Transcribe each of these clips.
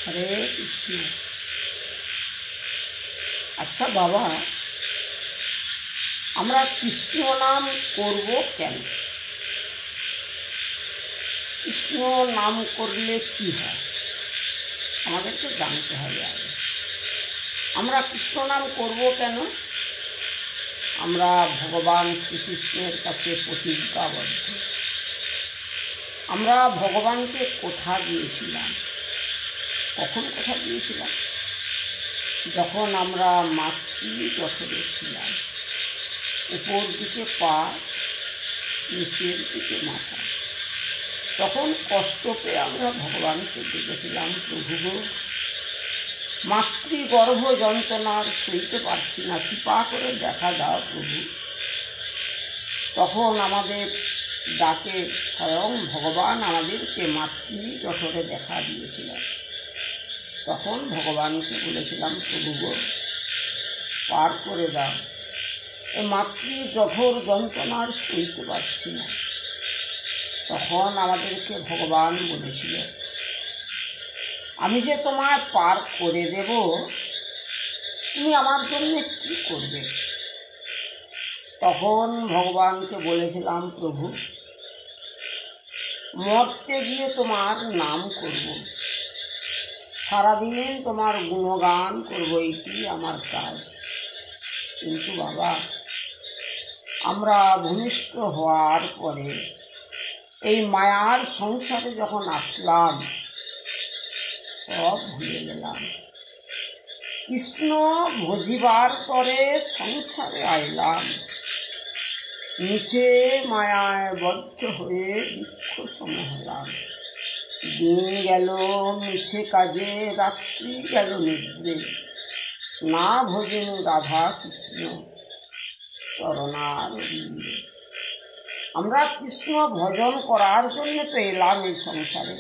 হরে কৃষ্ণ। আচ্ছা বাবা, আমরা কৃষ্ণ নাম করব কেন? কৃষ্ণ নাম করলে কি হয় আমাদেরকে জানতে হবে আগে। আমরা কৃষ্ণ নাম করব কেন? আমরা ভগবান শ্রীকৃষ্ণের কাছে প্রতিজ্ঞাবদ্ধ। আমরা ভগবানকে কথা দিয়েছিলাম। কখন কথা দিয়েছিলাম? যখন আমরা মাতৃ জঠরে ছিলাম। উপর দিকে পা, নিচের দিকে মাথা। তখন কষ্ট পেয়ে আমরা ভগবানকে ডেকেছিলাম, প্রভু গো, মাতৃগর্ভ যন্ত্রণার সইতে পারছি না, কৃপা করে দেখা দাও প্রভু। তখন আমাদের ডাকে স্বয়ং ভগবান আমাদেরকে মাতৃ জঠরে দেখা দিয়েছিলেন। তখন ভগবানকে বলেছিলাম, প্রভু গো, পার করে দাও, এই মাতৃ জঠর যন্ত্রণার সইতে পারছি না। তখন আমাদেরকে ভগবান বলেছিল, আমি যে তোমায় পার করে দেব, তুমি আমার জন্য কি করবে? তখন ভগবানকে বলেছিলাম, প্রভু, মরতে গিয়ে তোমার নাম করব, সারাদিন তোমার গুণগান করব, এটি আমার কাজ। কিন্তু বাবা, আমরা ভূমিষ্ঠ হওয়ার পরে এই মায়ার সংসারে যখন আসলাম, সব ভুলে গেলাম। কৃষ্ণ ভজিবার তরে সংসারে আইলাম, নিচে মায়ায় বদ্ধ হয়ে বৃক্ষ সম হলাম। দিন গেল মিছে কাজে, রাত্রি গেল নিদ্রে, না ভজন রাধা কৃষ্ণ চরণারবিন্দে। আমরা কৃষ্ণ ভজন করার জন্য তো এলাম এই সংসারে।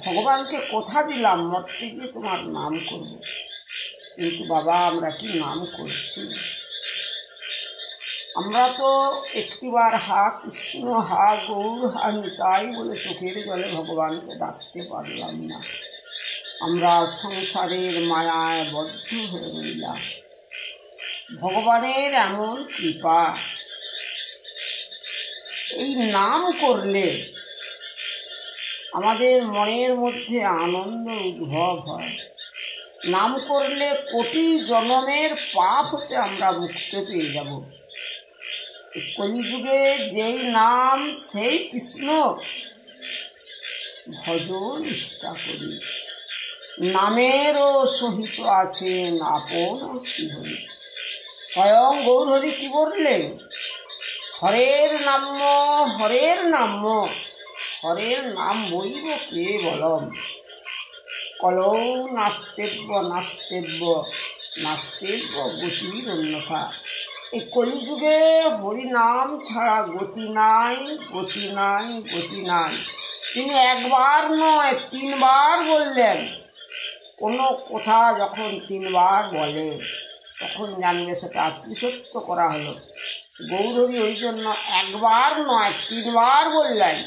ভগবানকে কথা দিলাম, মরতে গিয়ে তোমার নাম করব। কিন্তু বাবা, আমরা কি নাম করছি? আমরা তো একটিবার হা কৃষ্ণ, হা গৌর, হা নিতাই বলে চোখের জলে ভগবানকে ডাকতে পারলাম না। আমরা সংসারের মায়ায় বদ্ধ হয়ে রইলাম। ভগবানের এমন কৃপা, এই নাম করলে আমাদের মনের মধ্যে আনন্দ উদ্ভব হয়। নাম করলে কোটি জন্মের পাপ হতে আমরা মুক্ত পেয়ে যাব। কলিযুগে যেই নাম সেই কৃষ্ণ, ভজ নিষ্ঠা করি, নামেরও সহিত আছেন আপন শ্রীহরি। স্বয়ং গৌরহরি কি বললেন? হরের নাম্য, হরের নাম্য, হরের নাম বইব কেবলম, কলৌ নাস্তেব্য নাস্তেব্য নাস্তেব্য গতির অন্যথা। এই কলিযুগে হরিনাম ছাড়া গতি নাই, গতি নাই, গতি নাই। তিনি একবার নয়, তিনবার বললেন। কোনো কথা যখন তিনবার বলে, তখন জানবে সেটা ত্রিসত্য করা হলো। গৌরহরি ওই জন্য একবার নয়, তিনবার বললেন,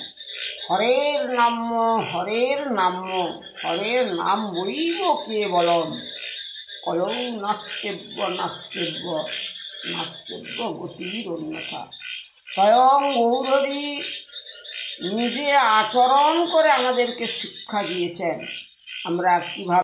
হরের নাম্য, হরের নাম্য, হরের নাম বইব কেবলম, কলৌ নাস্তেব্য নাস্তেব্য নাস্তেব্য গতির অন্যথা। স্বয়ং গৌরহরি নিজে আচরণ করে আমাদেরকে শিক্ষা দিয়েছেন আমরা কিভাবে